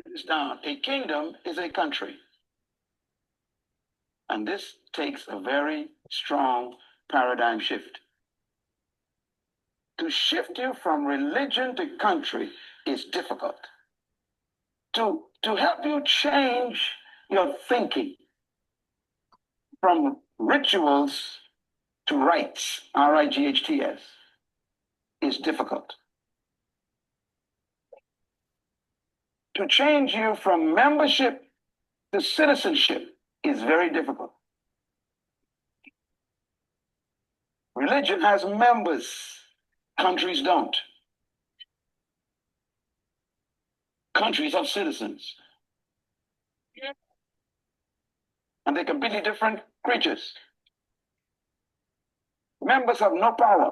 this down. A kingdom is a country. And this takes a very strong paradigm shift. To shift you from religion to country is difficult. To help you change your thinking from rituals to rights, R-I-G-H-T-S, is difficult. To change you from membership to citizenship is very difficult. Religion has members, countries don't. Countries have citizens. And they're completely different creatures. Members have no power.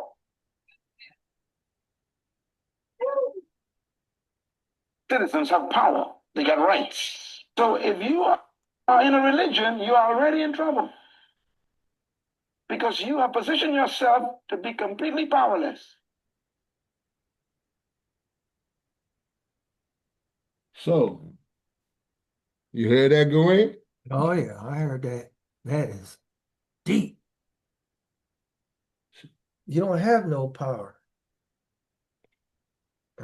Citizens have power. They got rights. So if you are in a religion, you are already in trouble. Because you have positioned yourself to be completely powerless. So, you heard that, Gawain? Oh, yeah, I heard that. That is deep. You don't have no power.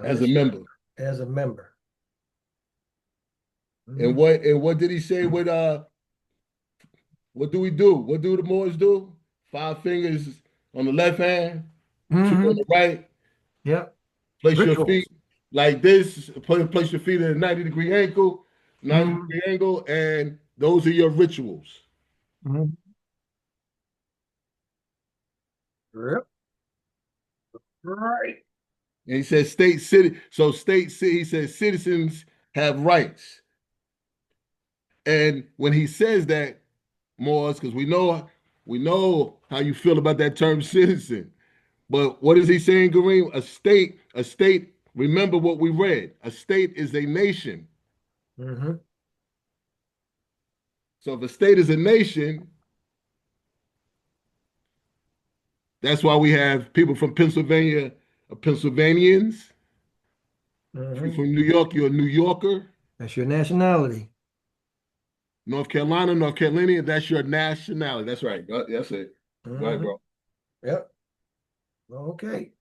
As a member. As a member. And what did he say with what do we do? What do the Moors do? 5 fingers on the left hand, 2 on the right. Yep. Place your feet like this. Place your feet at a 90-degree angle, 90-degree angle, and those are your rituals. Yep. Right. And he says state city. So he says citizens have rights. And when he says that, Moors, because we know how you feel about that term citizen. But what is he saying, Kareem? A state, remember what we read. A state is a nation. So if a state is a nation, that's why we have people from Pennsylvania are Pennsylvanians. If you're from New York, you're a New Yorker. That's your nationality. North Carolina, that's your nationality. That's right. That's it. Go ahead, bro. Yep. Okay.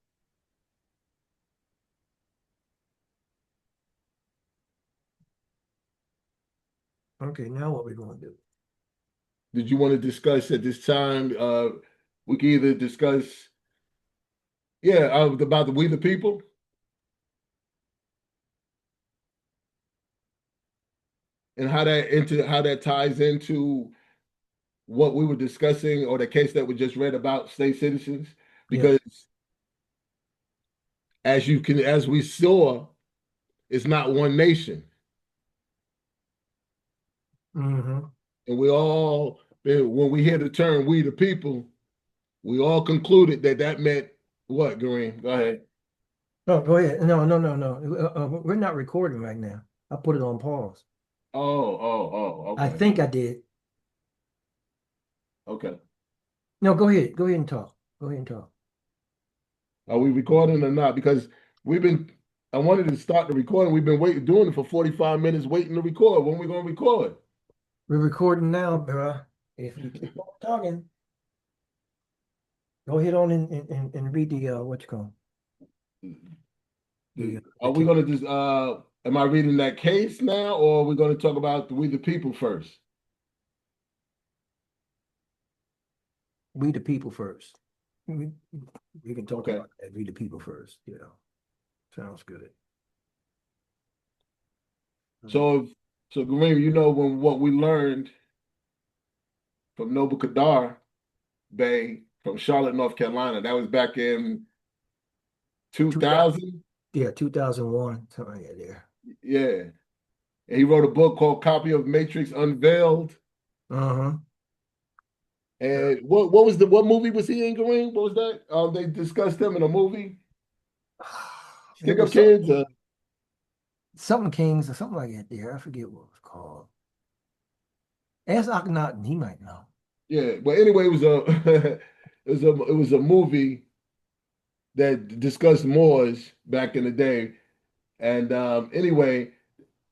Okay, now what we're going to do? Did you want to discuss at this time? We can either discuss, about the We the People. And how that ties into what we were discussing or the case that we just read about state citizens. Because as we saw, it's not one nation. And we all, when we hear the term "we the people," we all concluded that meant what, Green? Go ahead. No, go ahead. No. We're not recording right now. I put it on pause. Okay. I think I did. Okay. No, go ahead. Go ahead and talk. Are we recording or not? Because I wanted to start the recording. We've been doing it for 45 minutes, waiting to record. When are we going to record? We're recording now, bro. If you keep on talking, go ahead on and read the what you call. Are we going to just am I reading that case now, or are we going to talk about We the People first? We the People first. We can talk about that. We the People first. Sounds good. So Kareem, what we learned from Noble Kadar Bay from Charlotte, North Carolina, that was back in 2000. Yeah, 2001, something like that there. Yeah. And he wrote a book called Copy of Matrix Unveiled. And what movie was he in, Kareem? What was that? They discussed him in a movie. Stick Up Kids? Something Kings or something like that there. I forget what it was called. Ask Akhenaten, he might know. Yeah, but anyway, it was a movie that discussed Moors back in the day. And anyway,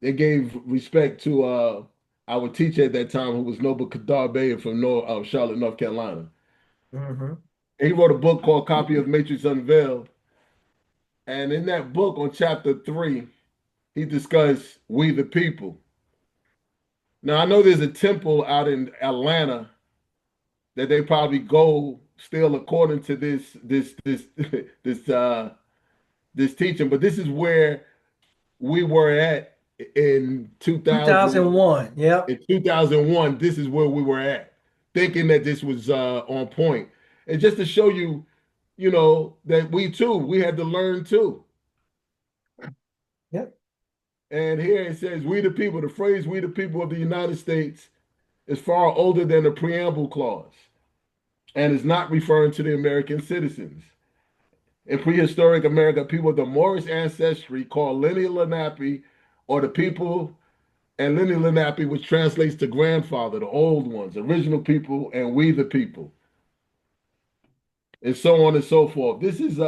they gave respect to our teacher at that time, who was Noble Kadar Bey from Charlotte, North Carolina. Mm-hmm. He wrote a book called Copy of Matrix Unveiled. And in that book, on chapter 3, he discussed we the people. Now, I know there's a temple out in Atlanta that they probably go still according to this this teaching, but this is where we were at in 2000. 2001. Yep. In 2001, this is where we were at, thinking that this was on point. And just to show you, that we had to learn too. Yep. And here it says, we the people, the phrase we the people of the United States is far older than the preamble clause and is not referring to the American citizens. In prehistoric America, people of the Moorish ancestry called lineal Lenape, or the people, and lineal Lenape, which translates to grandfather, the old ones, original people, and we the people, and so on and so forth. This is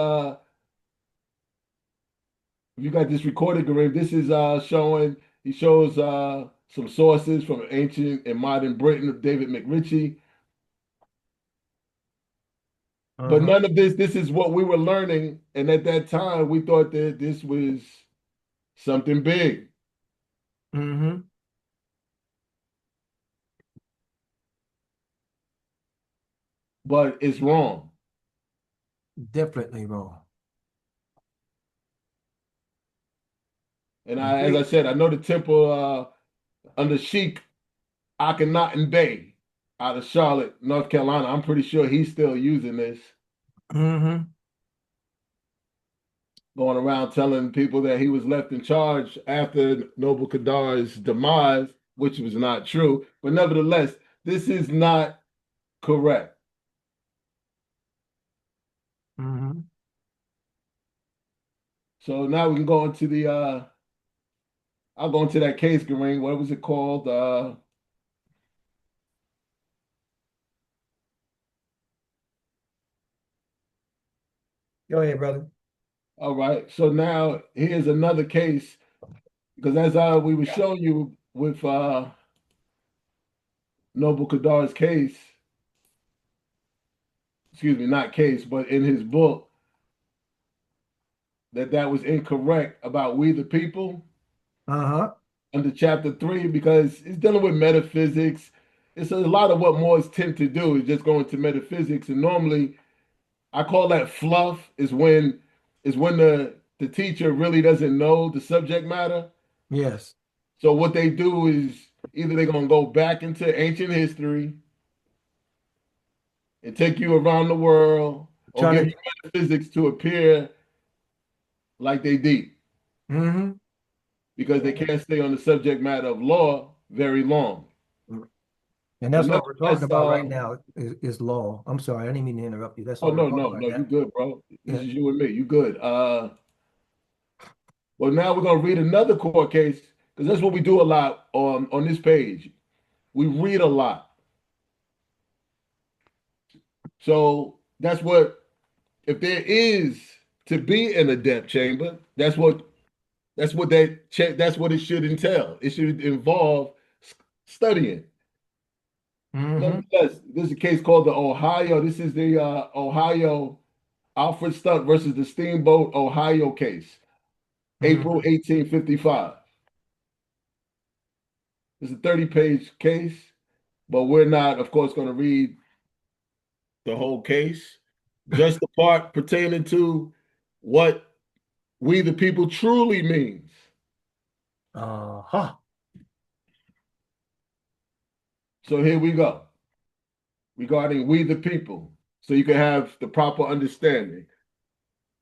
you got this recorded, Kareem. This is showing. He shows some sources from ancient and modern Britain of David McRitchie. But Uh-huh. none of this is what we were learning. And at that time, we thought that this was something big. Mm-hmm. But it's wrong. Definitely wrong. And as I said, I know the temple under Sheikh Akhenaten Bey out of Charlotte, North Carolina. I'm pretty sure he's still using this. Mm-hmm. Going around telling people that he was left in charge after Noble Kadar's demise, which was not true. But nevertheless, this is not correct. Mm-hmm. So now we can go into I'll go into that case, Kareem. What was it called? Go ahead, brother. All right. So now here's another case, because as we were showing you with Noble Kadar's case, excuse me, not case, but in his book, that was incorrect about we the people Uh-huh. under chapter 3, because it's dealing with metaphysics. It's a lot of what Moors tend to do is just go into metaphysics, and normally I call that fluff. Is when the teacher really doesn't know the subject matter. Yes. So what they do is either they're gonna go back into ancient history and take you around the world, or Trying give to. you metaphysics to appear like they deep, Mm-hmm. because they can't stay on the subject matter of law very long. And But that's what we're talking nevertheless, about right now is law. I'm sorry, I didn't mean to interrupt you. That's oh all we're no, talking no, about no, you now. good, bro. This Yeah. is you and me. You good. Well, now we're gonna read another court case, because that's what we do a lot on this page. We read a lot. So that's what, if there is to be an adept chamber, that's what it should entail. It should involve studying. Mm-hmm. Nevertheless, this is a case called the Ohio. This is the Ohio Alfred Stunt versus the Steamboat Ohio case, April Mm-hmm. 1855. It's a 30-page case, but we're not, of course, going to read the whole case, just the part pertaining to what we the people truly means. Uh-huh. So here we go, regarding we the people, so you can have the proper understanding.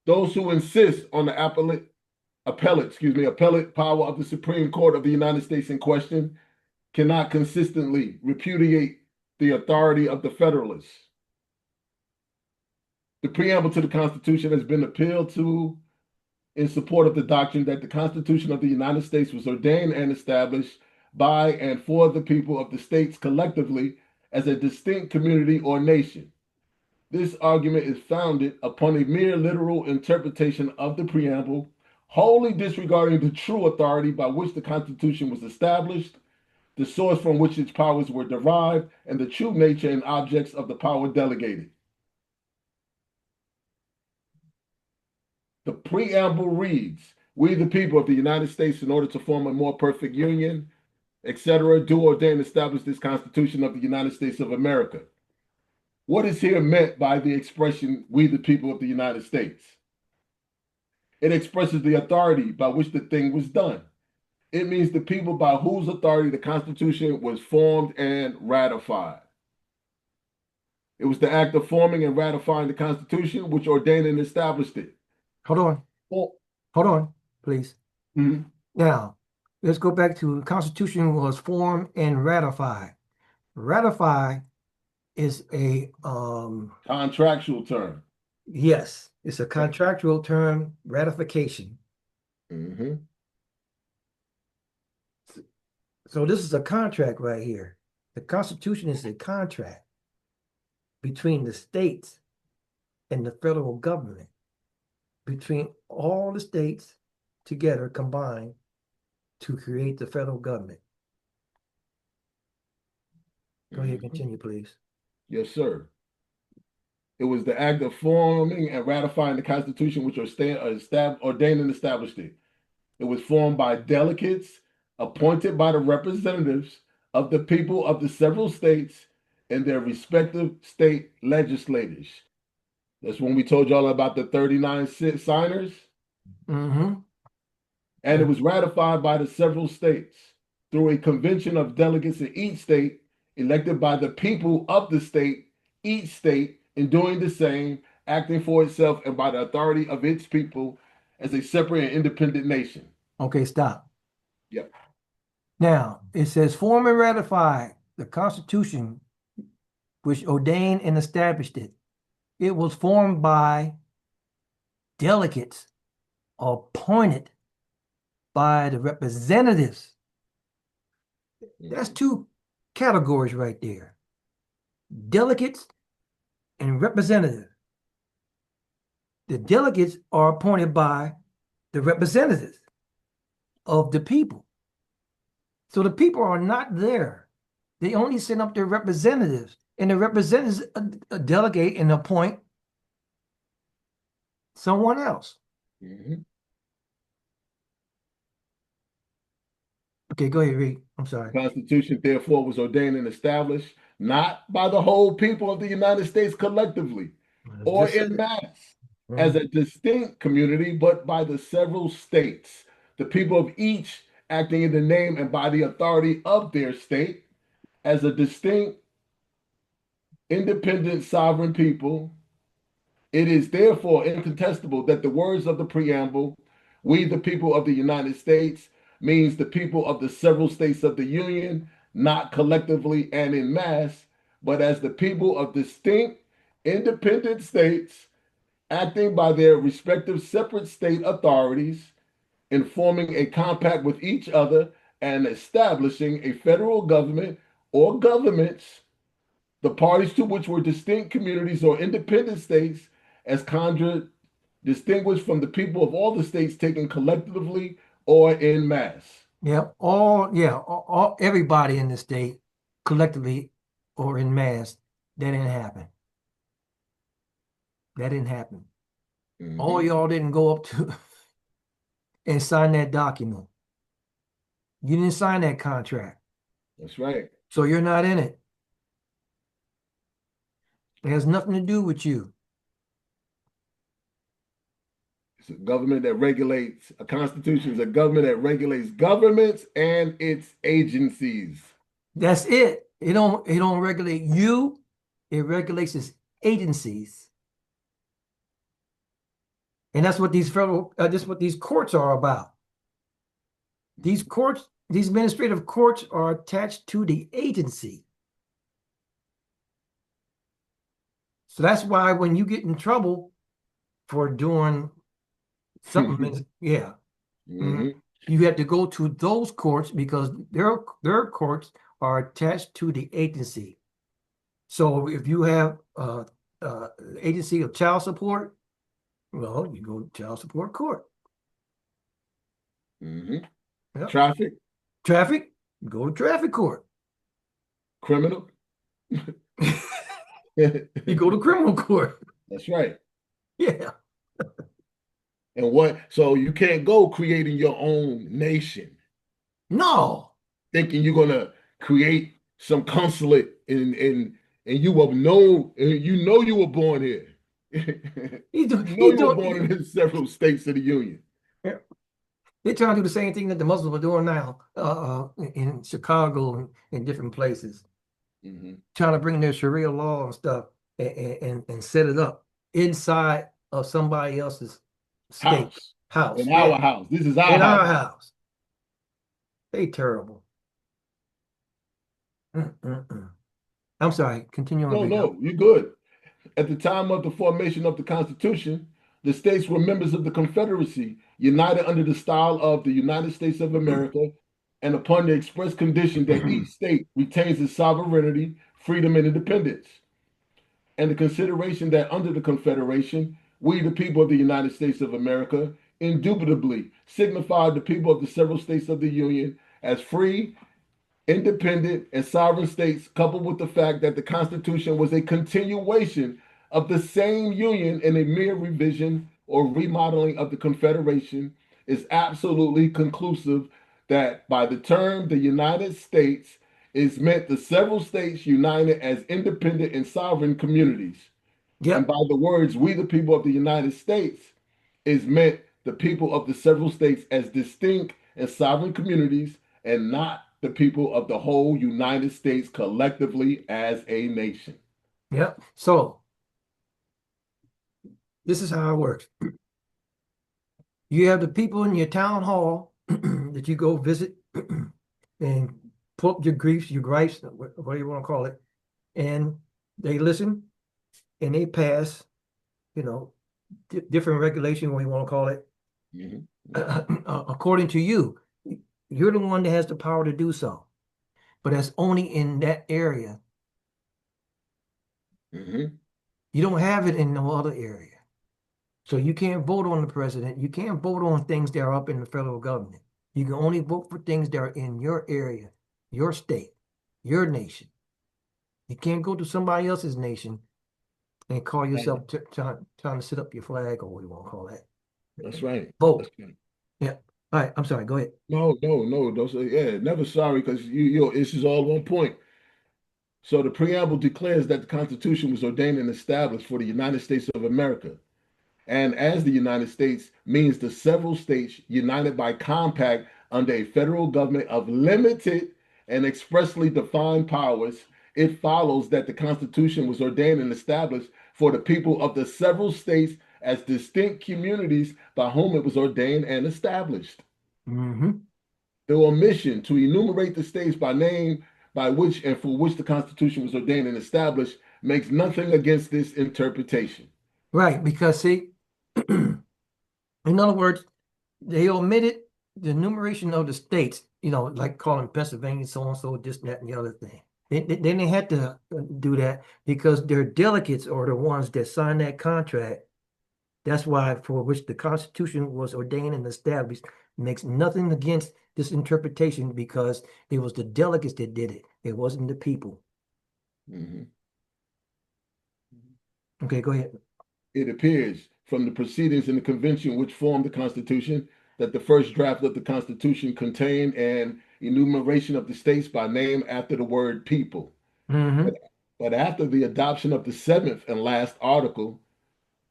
Those who insist on the appellate power of the Supreme Court of the United States in question cannot consistently repudiate the authority of the Federalists. The preamble to the Constitution has been appealed to in support of the doctrine that the Constitution of the United States was ordained and established by and for the people of the states collectively as a distinct community or nation. This argument is founded upon a mere literal interpretation of the preamble, wholly disregarding the true authority by which the Constitution was established, the source from which its powers were derived, and the true nature and objects of the power delegated. The preamble reads, "We, the people of the United States, in order to form a more perfect union, etc., do ordain and establish this Constitution of the United States of America." What is here meant by the expression, "we, the people of the United States"? It expresses the authority by which the thing was done. It means the people by whose authority the Constitution was formed and ratified. It was the act of forming and ratifying the Constitution which ordained and established it. Hold on. Oh. Hold on, please. Mhm. Now, let's go back to the Constitution was formed and ratified. Ratify is a Contractual term. yes, it's a contractual term, ratification. Mm-hmm. So this is a contract right here. The Constitution is a contract between the states and the federal government, between all the states together combined to create the federal government. Go ahead, continue, please. Yes, sir. It was the act of forming and ratifying the Constitution which ordained and established it. It was formed by delegates appointed by the representatives of the people of the several states and their respective state legislatures. That's when we told y'all about the 39 signers. Mm-hmm. And it was ratified by the several states through a convention of delegates in each state elected by the people of the state, each state, in doing the same, acting for itself and by the authority of its people as a separate and independent nation. Okay, stop. Yep. Now, it says form and ratify the Constitution which ordained and established it. It was formed by delegates appointed by the representatives. That's two categories right there. Delegates and representatives. The delegates are appointed by the representatives of the people. So the people are not there. They only send up their representatives, and the representatives delegate and appoint someone else. Mm-hmm. Okay, go ahead, Reed. I'm sorry. The Constitution, therefore, was ordained and established not by the whole people of the United States collectively or in mass as a distinct community, but by the several states, the people of each acting in the name and by the authority of their state as a distinct, independent, sovereign people. It is therefore incontestable that the words of the preamble, "we the people of the United States," means the people of the several states of the Union, not collectively and in mass, but as the people of distinct, independent states, acting by their respective separate state authorities, in forming a compact with each other and establishing a federal government or governments, the parties to which were distinct communities or independent states, as distinguished from the people of all the states taken collectively or in mass. Yep, everybody in the state, collectively or in mass, that didn't happen. That didn't happen. Mm-hmm. All y'all didn't go up to and sign that document. You didn't sign that contract. That's right. So you're not in it. It has nothing to do with you. It's a government that regulates, a constitution is a government that regulates governments and its agencies. That's it. It don't regulate you. It regulates its agencies. And that's what these that's what these courts are about. These courts, these administrative courts are attached to the agency. So that's why when you get in trouble for doing something, yeah, Mm-hmm. you have to go to those courts because their courts are attached to the agency. So if you have agency of child support, well, you go to child support court. Yep. Traffic, Traffic, go to traffic court. criminal. You go to criminal court. That's right. Yeah. And what? So you can't go creating your own nation, No. thinking you're gonna create some consulate and you will know you know you were born here. He do, You know he you were do, born in several states of the union. yeah. They're trying to do the same thing that the Muslims are doing now in Chicago and in different places, trying to bring their Sharia law and stuff and set it up inside of somebody else's state house. In Yeah. our house. This is our In our house. house. They terrible. I'm sorry. Continue on. No, you're good. At the time of the formation of the Constitution, the states were members of the Confederacy, united under the style of the United States of America, and upon the express condition that each state retains its sovereignty, freedom, and independence. And the consideration that under the Confederation, we, the people of the United States of America, indubitably signified the people of the several states of the Union as free, independent, and sovereign states, coupled with the fact that the Constitution was a continuation of the same Union and a mere revision or remodeling of the Confederation, is absolutely conclusive that by the term the United States is meant the several states united as independent and sovereign communities. Yep. And by the words, we the people of the United States, is meant the people of the several states as distinct and sovereign communities and not the people of the whole United States collectively as a nation. Yep. So this is how it works. You have the people in your town hall that you go visit and pull up your griefs, your gripes, whatever you want to call it, and they listen and they pass, different regulation, what you want to call it, according to you. You're the one that has the power to do so, but that's only in that area. You don't have it in no other area. So you can't vote on the president. You can't vote on things that are up in the federal government. You can only vote for things that are in your area, your state, your nation. You can't go to somebody else's nation and call yourself trying to set up your flag or what you want to call that. That's right. Vote. That's right. Yeah. All right. I'm sorry. Go ahead. No. Those are, never sorry, because this is all on point. So the preamble declares that the Constitution was ordained and established for the United States of America. And as the United States means the several states united by compact under a federal government of limited and expressly defined powers, it follows that the Constitution was ordained and established for the people of the several states as distinct communities by whom it was ordained and established. The omission to enumerate the states by name by which and for which the Constitution was ordained and established makes nothing against this interpretation. Right, because see, in other words, they omitted the enumeration of the states, like calling Pennsylvania so-and-so, this, that, and the other thing. Then they had to do that because their delegates are the ones that signed that contract. That's why for which the Constitution was ordained and established makes nothing against this interpretation because it was the delegates that did it. It wasn't the people. Okay, go ahead. It appears from the proceedings in the convention which formed the Constitution that the first draft of the Constitution contained an enumeration of the states by name after the word people. But after the adoption of the seventh and last article,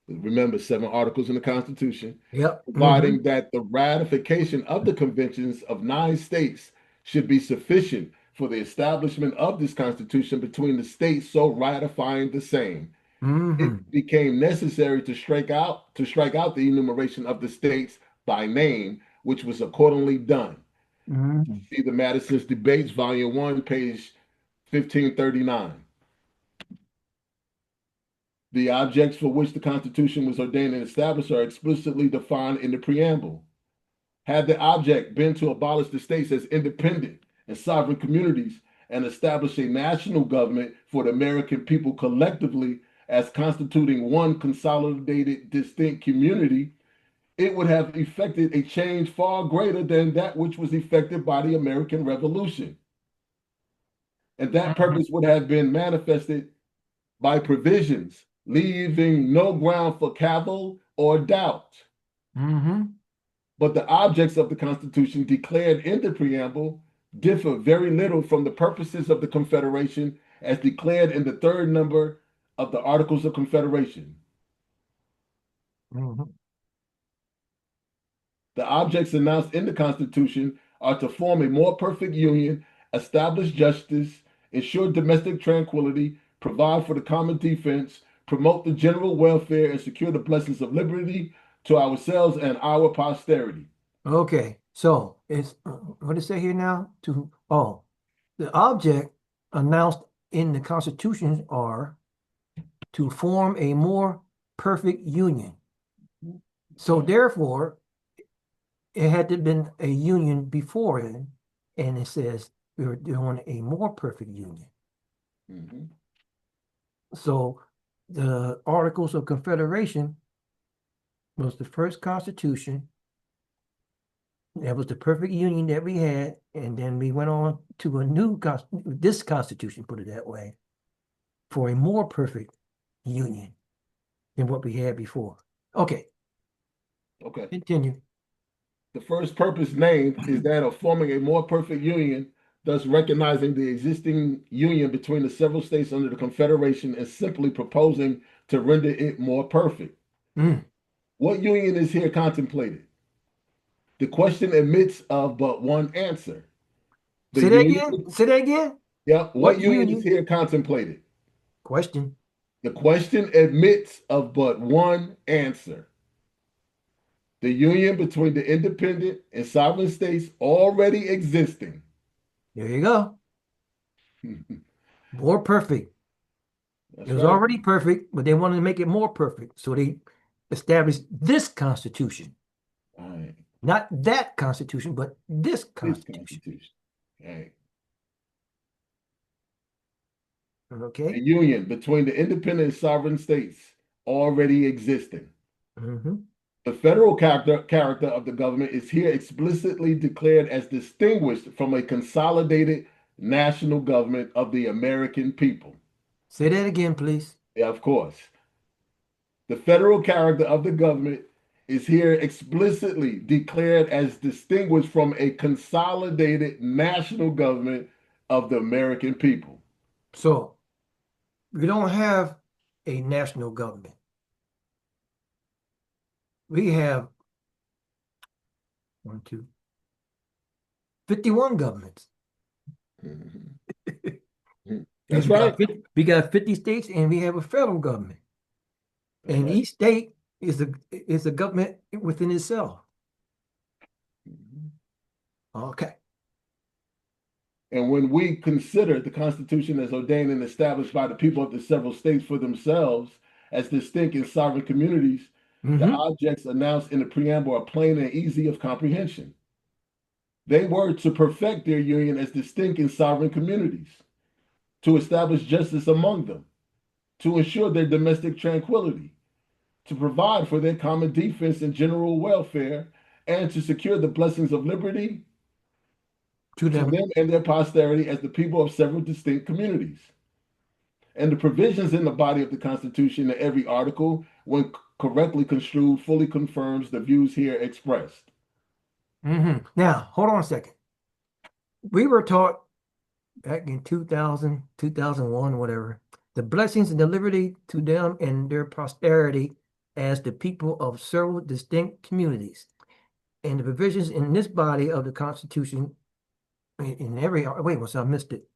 remember 7 articles in the Constitution, providing that the ratification of the conventions of 9 states should be sufficient for the establishment of this Constitution between the states so ratifying the same. It became necessary to strike out the enumeration of the states by name, which was accordingly done. See the Madison's Debates, Volume 1, page 1539. The objects for which the Constitution was ordained and established are explicitly defined in the preamble. Had the object been to abolish the states as independent and sovereign communities and establish a national government for the American people collectively as constituting one consolidated, distinct community, it would have effected a change far greater than that which was effected by the American Revolution. And that purpose would have been manifested by provisions, leaving no ground for cavil or doubt. But the objects of the Constitution declared in the preamble differ very little from the purposes of the Confederation as declared in the third number of the Articles of Confederation. The objects announced in the Constitution are to form a more perfect union, establish justice, ensure domestic tranquility, provide for the common defense, promote the general welfare, and secure the blessings of liberty to ourselves and our posterity. Okay, so it's what does it say here now? The object announced in the Constitution are to form a more perfect union. So therefore, it had to have been a union before it, and it says we were doing a more perfect union. So the Articles of Confederation was the first Constitution. That was the perfect union that we had, and then we went on to a new this Constitution, put it that way, for a more perfect union than what we had before. Okay. Okay. Continue. The first purpose named is that of forming a more perfect union, thus recognizing the existing union between the several states under the Confederation and simply proposing to render it more perfect. What union is here contemplated? The question admits of but one answer. Say that again? Say that again? Yeah. What union is here contemplated? Question. The question admits of but one answer. The union between the independent and sovereign states already existing. There you go. More perfect. It was already perfect, but they wanted to make it more perfect. So they established this Constitution. Right. Not that Constitution, but this Constitution. Right. Okay. A union between the independent and sovereign states already existing. The federal character of the government is here explicitly declared as distinguished from a consolidated national government of the American people. Say that again, please. Yeah, of course. The federal character of the government is here explicitly declared as distinguished from a consolidated national government of the American people. So we don't have a national government. We have 51 governments. That's right. We got 50 states and we have a federal government. And each state is a government within itself. Okay. And when we consider the Constitution as ordained and established by the people of the several states for themselves as distinct and sovereign communities, the objects announced in the preamble are plain and easy of comprehension. They were to perfect their union as distinct and sovereign communities, to establish justice among them, to ensure their domestic tranquility, to provide for their common defense and general welfare, and to secure the blessings of liberty to them and their posterity as the people of several distinct communities. And the provisions in the body of the Constitution in every article, when correctly construed, fully confirms the views here expressed. Now, hold on a second. We were taught back in 2000, 2001, whatever, the blessings and the liberty to them and their posterity as the people of several distinct communities. And the provisions in this body of the Constitution, in every, wait, I missed it.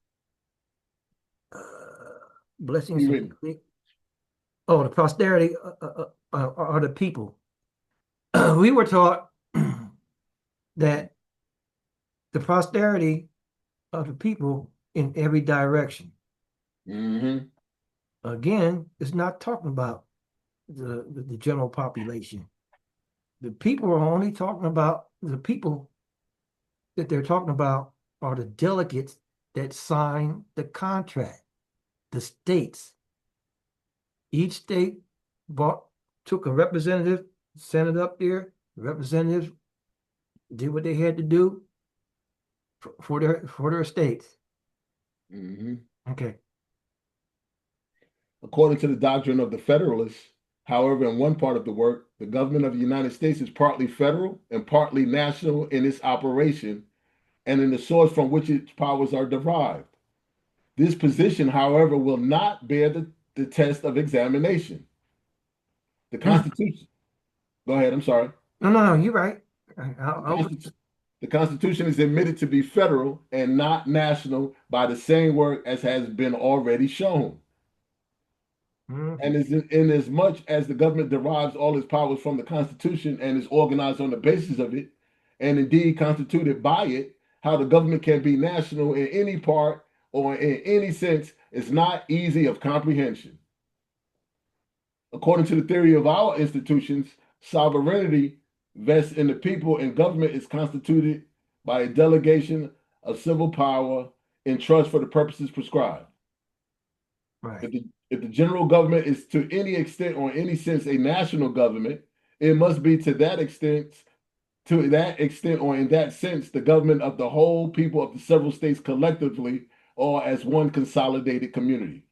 Blessings. The posterity are the people. We were taught that the posterity of the people in every direction. Again, it's not talking about the general population. The people are only talking about the people that they're talking about are the delegates that sign the contract, the states. Each state took a representative, sent it up there, Representatives did what they had to do for their states. Mm-hmm. Okay. According to the doctrine of the Federalists, however, in one part of the work, the government of the United States is partly federal and partly national in its operation and in the source from which its powers are derived. This position, however, will not bear the test of examination. The Constitution, go ahead, I'm sorry. No, you're right. The Constitution is admitted to be federal and not national by the same work as has been already shown. And in as much as the government derives all its powers from the Constitution and is organized on the basis of it, and indeed constituted by it, how the government can be national in any part or in any sense is not easy of comprehension. According to the theory of our institutions, sovereignty vests in the people and government is constituted by a delegation of civil power in trust for the purposes prescribed. Right. If the general government is to any extent or in any sense a national government, it must be to that extent or in that sense, the government of the whole people of the several states collectively or as one consolidated community.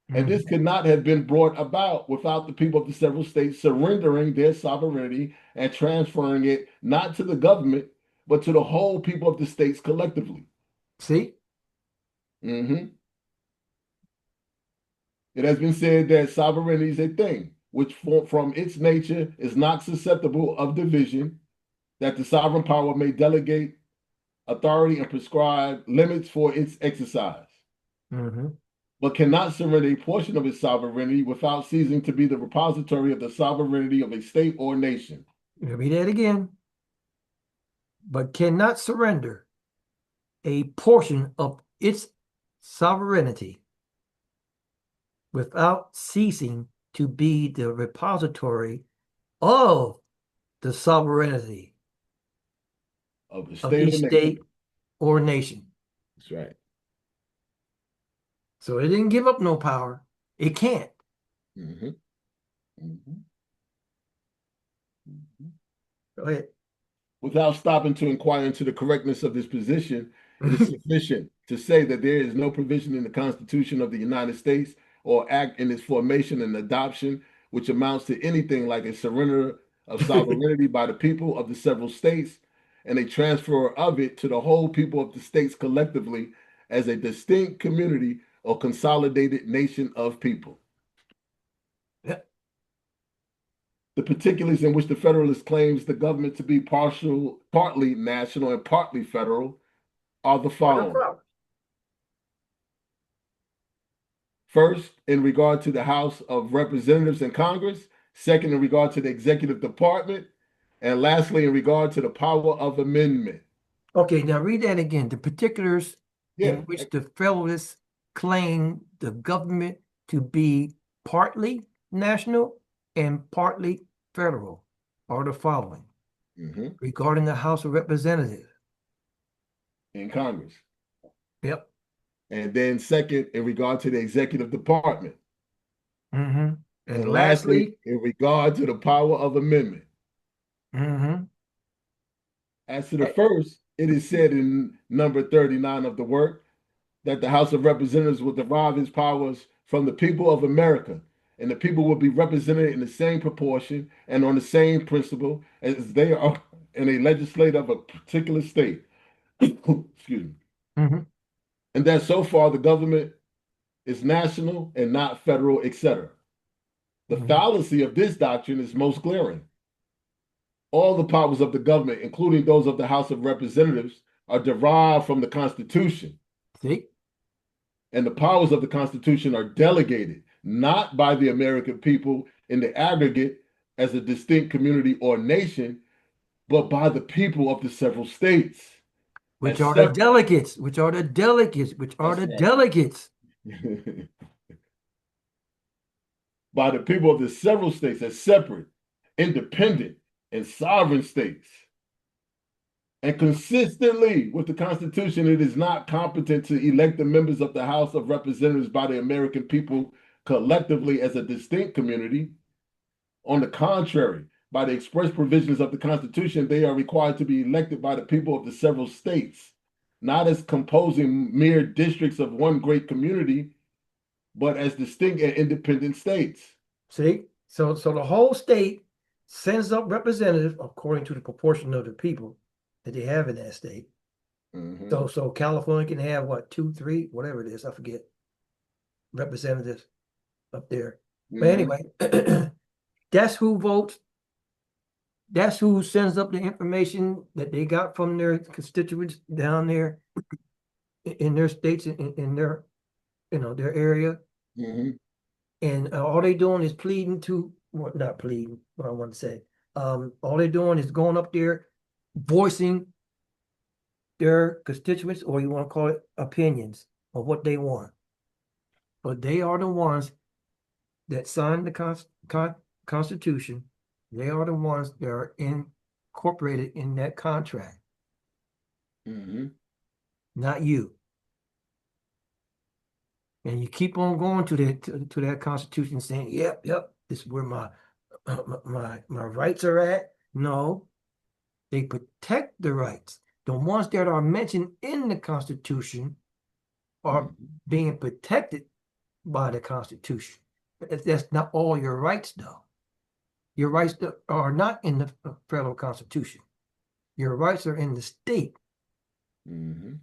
And this could not have been brought about without the people of the several states surrendering their sovereignty and transferring it not to the government, but to the whole people of the states collectively. See? Mm-hmm. It has been said that sovereignty is a thing which from its nature is not susceptible of division, that the sovereign power may delegate authority and prescribe limits for its exercise, but cannot surrender a portion of its sovereignty without ceasing to be the repository of the sovereignty of a state or nation. Read that again. But cannot surrender a portion of its sovereignty without ceasing to be the repository of the sovereignty Of of a state or nation. That's right. So it didn't give up no power. It can't. Mm-hmm. Mm-hmm. Mm-hmm. Go ahead. Without stopping to inquire into the correctness of this position, it is sufficient to say that there is no provision in the Constitution of the United States or act in its formation and adoption which amounts to anything like a surrender of sovereignty by the people of the several states and a transfer of it to the whole people of the states collectively as a distinct community or consolidated nation of people. Yep. The particulars in which the Federalist claims the government to be partly national and partly federal are the following. First, in regard to the House of Representatives and Congress. Second, in regard to the Executive Department. And lastly, in regard to the power of amendment. Okay, now read that again. The particulars in which the Federalists claim the government to be partly national and partly federal are the following. Regarding the House of Representatives. In Congress. Yep. And then second, in regard to the Executive Department. And lastly, in regard to the power of amendment. As to the first, it is said in number 39 of the work that the House of Representatives will derive its powers from the people of America, and the people will be represented in the same proportion and on the same principle as they are in a legislature of a particular state. Excuse me. And that so far the government is national and not federal, etc. The fallacy of this doctrine is most glaring. All the powers of the government, including those of the House of Representatives, are derived from the Constitution. See? And the powers of the Constitution are delegated, not by the American people in the aggregate as a distinct community or nation, but by the people of the several states. Which are the delegates, which are the delegates, which are the delegates. By the people of the several states as separate, independent, and sovereign states. And consistently with the Constitution, it is not competent to elect the members of the House of Representatives by the American people collectively as a distinct community. On the contrary, by the express provisions of the Constitution, they are required to be elected by the people of the several states, not as composing mere districts of one great community, but as distinct and independent states. See, so the whole state sends up representatives according to the proportion of the people that they have in that state. Mhm. So California can have what, 2, 3, whatever it is, I forget, representatives up there. But Mhm. anyway, that's who votes. That's who sends up the information that they got from their constituents down there in their states, in their, their area. Mhm. And all they doing is pleading to, well, not pleading, what I want to say. All they're doing is going up there, voicing their constituents, or you want to call it opinions of what they want. But they are the ones that signed the Constitution. They are the ones that are incorporated in that contract, Mhm. not you. And you keep on going to that Constitution saying, "Yep, yep, this is where my rights are at." No, they protect the rights. The ones that are mentioned in the Constitution are Mhm. being protected by the Constitution. That's not all your rights, though. Your rights are not in the federal Constitution. Your rights are in the state. Mhm.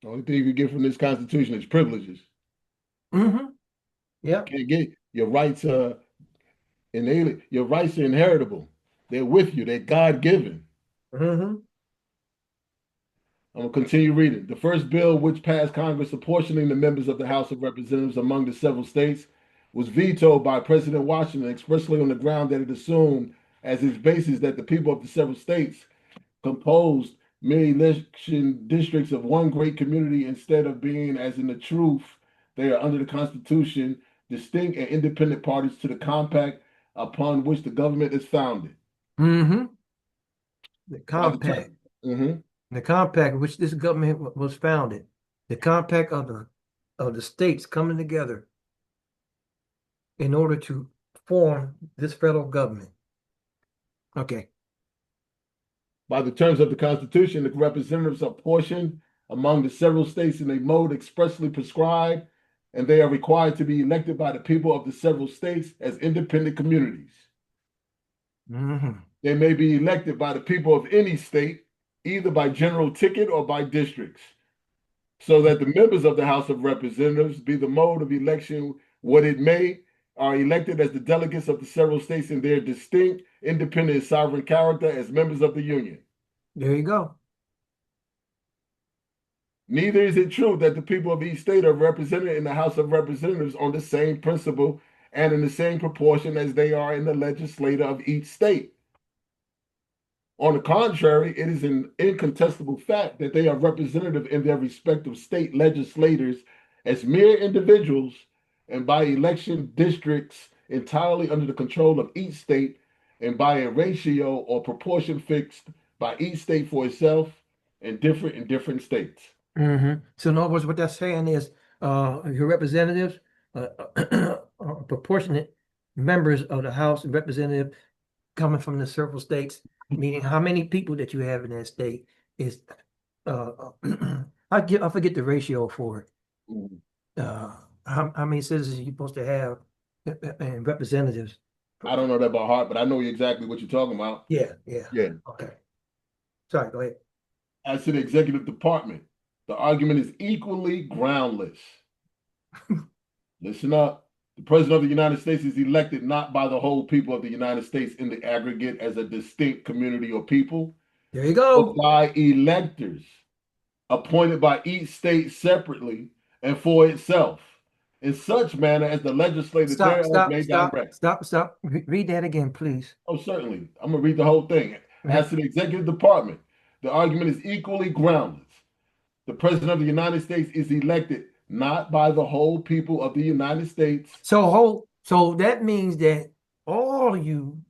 The only thing you can get from this Constitution is privileges. Mm-hmm. Yep. Can't get your rights. Your rights are inheritable. They're with you. They're God given. Mm-hmm. I'm gonna continue reading. The first bill, which passed Congress apportioning the members of the House of Representatives among the several states, was vetoed by President Washington expressly on the ground that it assumed as its basis that the people of the several states composed mere election districts of one great community instead of being, as in the truth, they are under the Constitution, distinct and independent parties to the compact upon which the government is founded. Mm-hmm. The By the compact. time, Mhm. The compact which this government was founded. The compact of the states coming together in order to form this federal government. Okay. By the terms of the Constitution, the representatives are portioned among the several states in a mode expressly prescribed, and they are required to be elected by the people of the several states as independent communities. Mm-hmm. They may be elected by the people of any state, either by general ticket or by districts, so that the members of the House of Representatives, be the mode of election what it may, are elected as the delegates of the several states in their distinct, independent, and sovereign character as members of the Union. There you go. Neither is it true that the people of each state are represented in the House of Representatives on the same principle and in the same proportion as they are in the legislature of each state. On the contrary, it is an incontestable fact that they are representative in their respective state legislators as mere individuals and by election districts entirely under the control of each state and by a ratio or proportion fixed by each state for itself and different in different states. Mm-hmm. So in other words, what that's saying is your representatives are proportionate members of the House of Representatives coming from the several states, meaning how many people that you have in that state is I forget the ratio for it. Mhm. How many citizens you're supposed to have and representatives. I don't know that by heart, but I know exactly what you're talking about. Yeah, yeah. Yeah. Okay. Sorry, go ahead. As to the executive department, the argument is equally groundless. Listen up. The President of the United States is elected not by the whole people of the United States in the aggregate as a distinct community or people, There you but go. by electors appointed by each state separately and for itself, in such manner as the legislator Stop, thereof stop, may stop, direct. stop, stop. Read that again, please. Oh, certainly. I'm going to read the whole thing. Mhm. As to the executive department, the argument is equally groundless. The President of the United States is elected not by the whole people of the United States. So that means that all you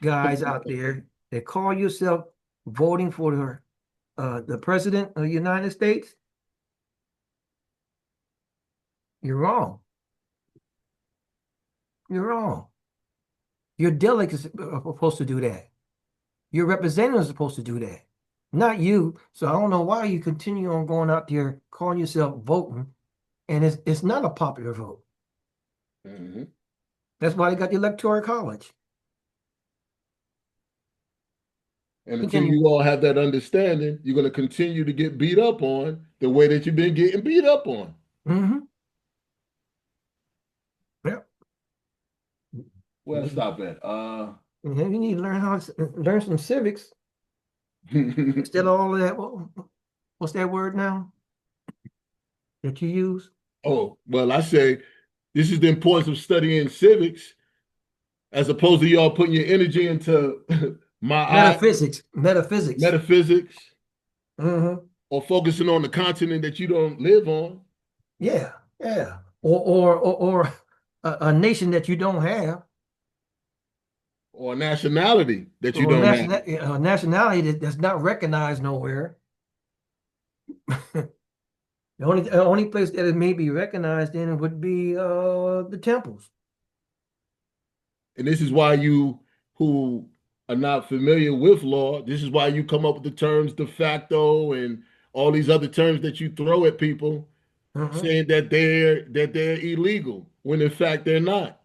guys out there that call yourself voting for the president of the United States, you're wrong. You're wrong. Your delegates are supposed to do that. Your representatives are supposed to do that, not you. So I don't know why you continue on going out there calling yourself voting, and it's not a popular vote. Mhm. That's why they got the electoral college. And until Continue. you all have that understanding, you're going to continue to get beat up on the way that you've been getting beat up on. Mm-hmm. Yep. Well, stop that. And then you need to learn how to learn some civics instead of all of that. What's that word now that you use? Oh, well, I say this is the importance of studying civics as opposed to y'all putting your energy into Metaphysics. Metaphysics. metaphysics Mm-hmm. or focusing on the continent that you don't live on. Yeah. Yeah. Or a nation that you don't have, Or a nationality that you or don't have. a nationality that's not recognized nowhere. The only place that it may be recognized in would be the temples. And this is why you who are not familiar with law, this is why you come up with the terms de facto and all these other terms that you throw at people Mm-hmm. saying that they're illegal when in fact they're not.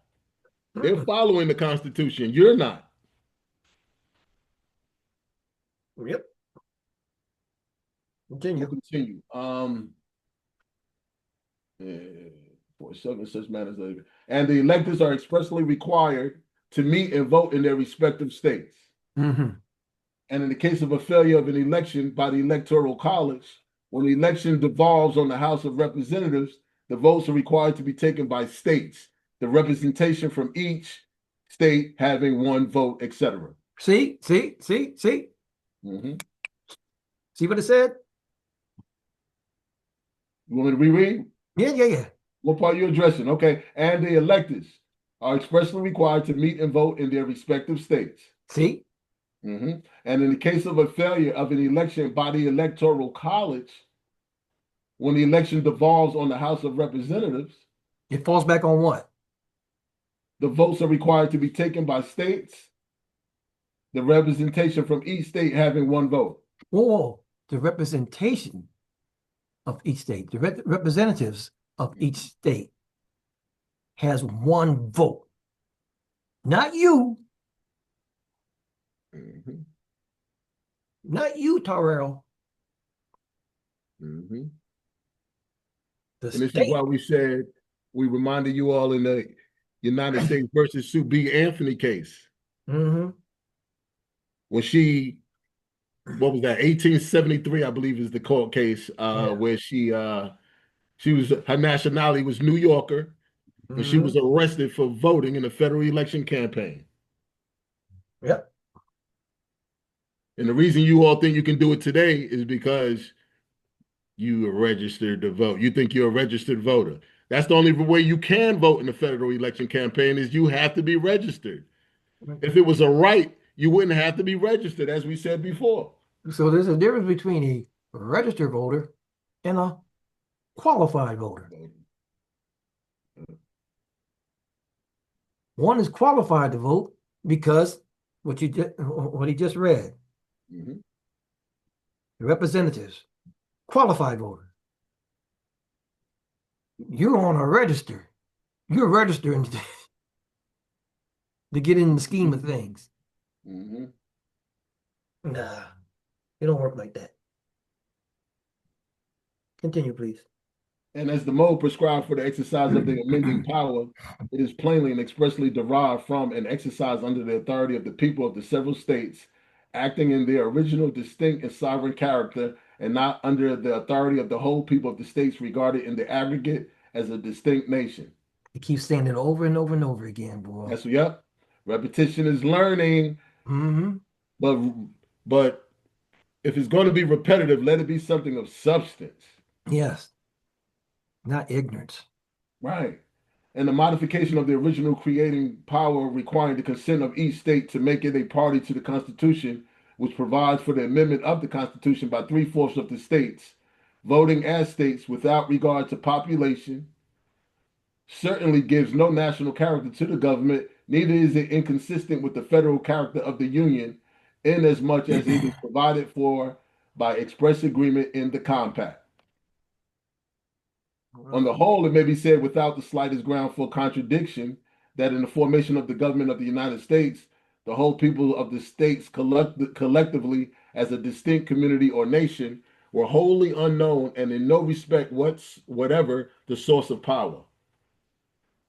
They're following the Constitution. You're not. Yep. We'll Continue. continue. For such matters, and the electors are expressly required to meet and vote in their respective states. Mm-hmm. And in the case of a failure of an election by the Electoral College, when the election devolves on the House of Representatives, the votes are required to be taken by states, the representation from each state having one vote, etc. See? Mm-hmm. See what it said? You want me to reread? Yeah. What part are you addressing? Okay. And the electors are expressly required to meet and vote in their respective states. See? Mm-hmm. And in the case of a failure of an election by the Electoral College, when the election devolves on the House of Representatives, It falls back on what? the votes are required to be taken by states, the representation from each state having one vote. Whoa. The representation of each state, the representatives of each state has one vote. Not you. Mm-hmm. Not you, Tyrell. Mm-hmm. The And this is state. why we said, we reminded you all in the United States versus Sue B. Anthony case. Mm-hmm. When what was that, 1873, I believe is the court case, Yeah. where her nationality was New Yorker, and she Mm-hmm. was arrested for voting in a federal election campaign. Yep. And the reason you all think you can do it today is because you are registered to vote. You think you're a registered voter. That's the only way you can vote in the federal election campaign is you have to be registered. If it was a right, you wouldn't have to be registered, as we said before. So there's a difference between a registered voter and a qualified voter. One is qualified to vote because what he just read. Mm-hmm. The representatives, qualified voter. You're on a register. You're registering to get in the scheme of things. Mm-hmm. Nah, it don't work like that. Continue, please. And as the mode prescribed for the exercise of the amending power, it is plainly and expressly derived from and exercised under the authority of the people of the several states, acting in their original, distinct, and sovereign character, and not under the authority of the whole people of the states regarded in the aggregate as a distinct nation. He keeps saying it over and over and over again, boy. That's yep. Repetition is learning, Mm-hmm. but if it's going to be repetitive, let it be something of substance. Yes. Not ignorance. Right. And the modification of the original creating power requiring the consent of each state to make it a party to the Constitution, which provides for the amendment of the Constitution by 3/4 of the states, voting as states without regard to population, certainly gives no national character to the government, neither is it inconsistent with the federal character of the Union, inasmuch as it is provided for by express agreement in the compact. On the whole, it may be said without the slightest ground for contradiction that in the formation of the government of the United States, the whole people of the states collectively as a distinct community or nation were wholly unknown and in no respect whatever the source of power.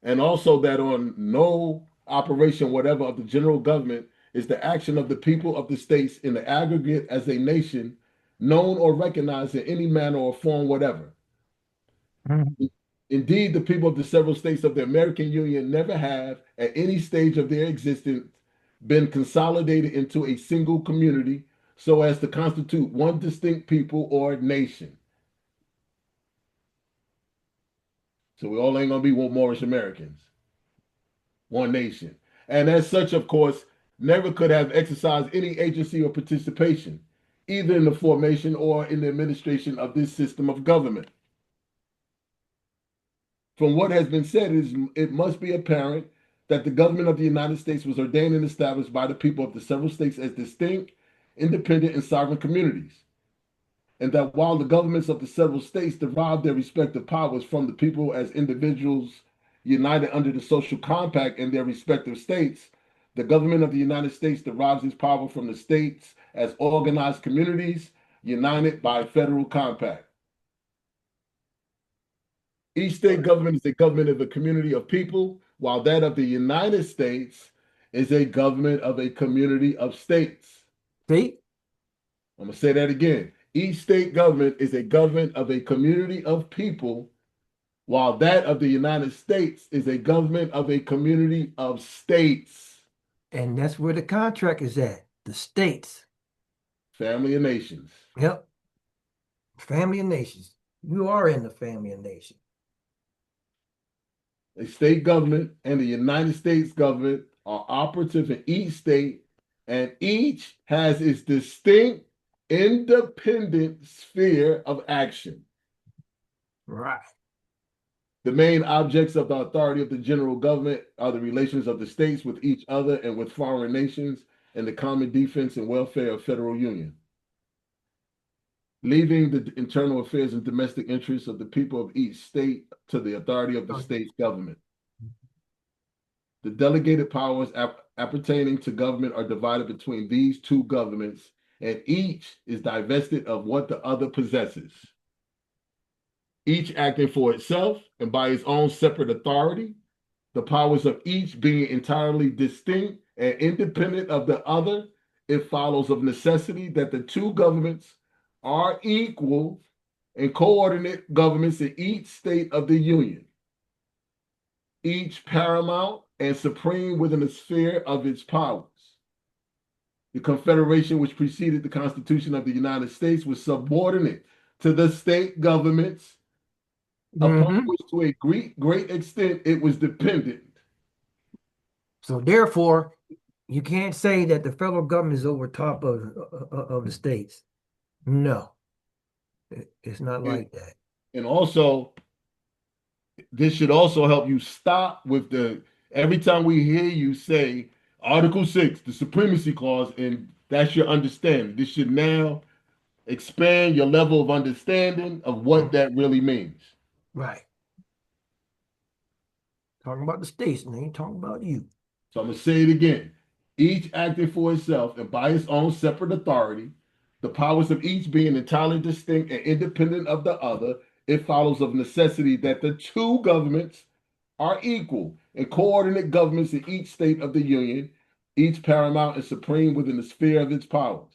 And also that on no operation whatever of the general government is the action of the people of the states in the aggregate as a nation known or recognized in any manner or form whatever. Indeed, the people of the several states of the American Union never have, at any stage of their existence, been consolidated into a single community so as to constitute one distinct people or nation. So we all ain't gonna be one Moorish Americans, one nation. And as such, of course, never could have exercised any agency or participation, either in the formation or in the administration of this system of government. From what has been said, it must be apparent that the government of the United States was ordained and established by the people of the several states as distinct, independent, and sovereign communities. And that while the governments of the several states derive their respective powers from the people as individuals united under the social compact in their respective states, the government of the United States derives its power from the states as organized communities united by a federal compact. Each state government is a government of a community of people, while that of the United States is a government of a community of states. See? I'm going to say that again. Each state government is a government of a community of people, while that of the United States is a government of a community of states. And that's where the contract is at, the states. Family of nations. Yep. Family of nations. You are in the family of nations. A state government and the United States government are operative in each state, and each has its distinct, independent sphere of action. Right. The main objects of the authority of the general government are the relations of the states with each other and with foreign nations, and the common defense and welfare of federal union. Leaving the internal affairs and domestic interests of the people of each state to the authority of the state's government. The delegated powers appertaining to government are divided between these two governments, and each is divested of what the other possesses. Each acting for itself and by its own separate authority, the powers of each being entirely distinct and independent of the other, it follows of necessity that the two governments are equal and coordinate governments in each state of the Union, each paramount and supreme within the sphere of its powers. The Confederation which preceded the Constitution of the United States was subordinate to the state governments, upon which to a great extent it was dependent. So therefore, you can't say that the federal government is over top of the states. No, it's not like that. And also, this should also help you stop with every time we hear you say Article 6, the Supremacy Clause, and that's your understanding. This should now expand your level of understanding of what that really means. Right. Talking about the states, and they ain't talking about you. So I'm going to say it again. Each acting for itself and by its own separate authority, the powers of each being entirely distinct and independent of the other, it follows of necessity that the two governments are equal and coordinate governments in each state of the Union, each paramount and supreme within the sphere of its powers.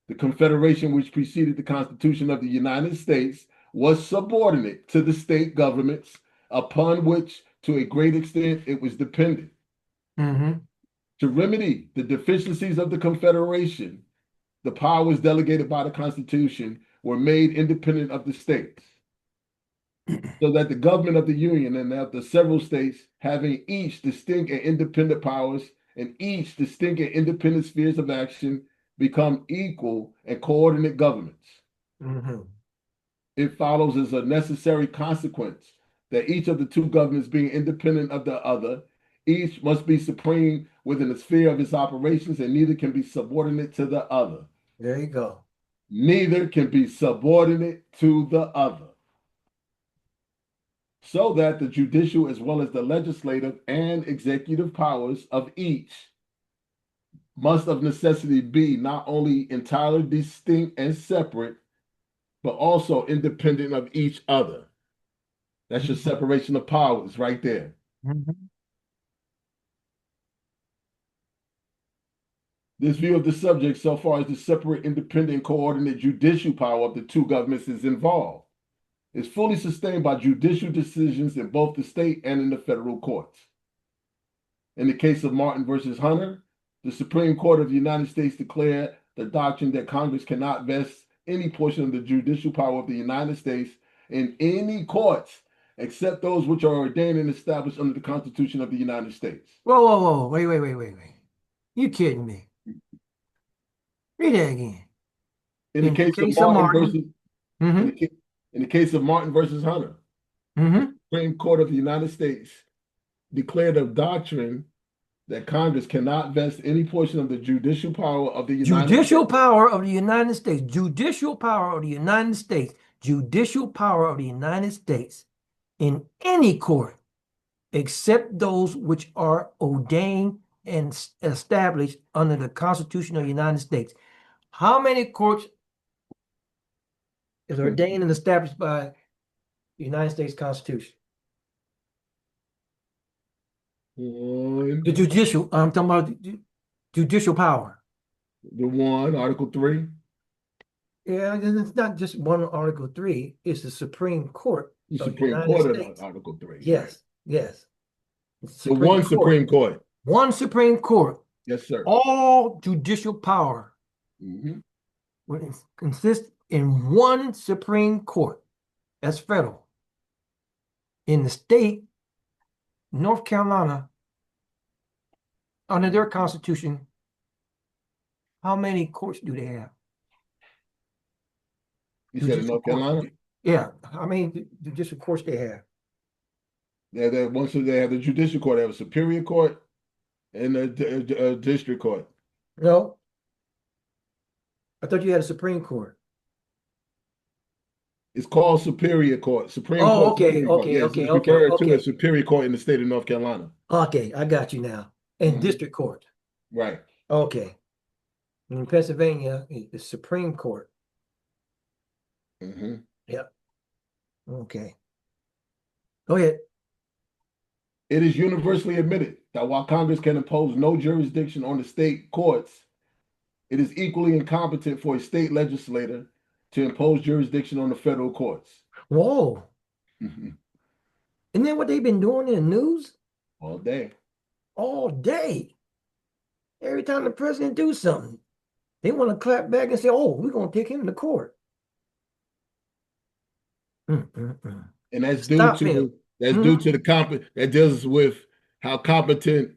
The Confederation which preceded the Constitution of the United States was subordinate to the state governments, upon which, to a great extent, it was dependent. To remedy the deficiencies of the Confederation, the powers delegated by the Constitution were made independent of the states, so that the government of the Union and of the several states, having each distinct and independent powers and each distinct and independent spheres of action, become equal and coordinate governments. It follows as a necessary consequence that each of the two governments being independent of the other, Each must be supreme within the sphere of its operations, and neither can be subordinate to the other. There you go. Neither can be subordinate to the other. So that the judicial as well as the legislative and executive powers of each must of necessity be not only entirely distinct and separate, but also independent of each other. That's your separation of powers right there. Mhm. This view of the subject, so far as the separate, independent, coordinate judicial power of the two governments is involved, is fully sustained by judicial decisions in both the state and in the federal courts. In the case of Martin versus Hunter, the Supreme Court of the United States declared the doctrine that Congress cannot vest any portion of the judicial power of the United States in any courts except those which are ordained and established under the Constitution of the United States. Whoa. Wait. You kidding me? Read that again. In the case of Martin versus Mm-hmm. in the case of Martin versus Hunter, Mm-hmm. the Supreme Court of the United States declared a doctrine that Congress cannot vest any portion of the judicial power of the United States. Judicial power of the United States. Judicial power of the United States. Judicial power of the United States in any court except those which are ordained and established under the Constitution of the United States. How many courts is ordained and established by the United States Constitution? The judicial, I'm talking about the judicial power. The one, Article 3. Yeah, and it's not just one Article 3, it's the Supreme Court. The of the Supreme United Court States. of Article 3. Yes, yes. The one Supreme Court. One Supreme Court. Yes, sir. All judicial power Mhm. would consist in one Supreme Court. That's federal. In the state, North Carolina, under their constitution, how many courts do they have? You said in North Carolina? Yeah, how many judicial courts they have? Once they have the judicial court, they have a superior court and a district court. No. I thought you had a Supreme Court. It's called Superior Court. Supreme Oh, Court. okay, Superior Court. okay, Yes, okay, it's okay, referred to okay. as Superior Court in the state of North Carolina. Okay, I got you now. And district court. Right. Okay. In Pennsylvania, the Supreme Court. Mhm. Yep. Okay. Go ahead. It is universally admitted that while Congress can impose no jurisdiction on the state courts, it is equally incompetent for a state legislator to impose jurisdiction on the federal courts. Whoa. Mhm. Isn't that what they've been doing in the news? All day. All day. Every time the president do something, they want to clap back and say, oh, we're going to take him to court. And that's Stop due to him. due to the that deals with how competent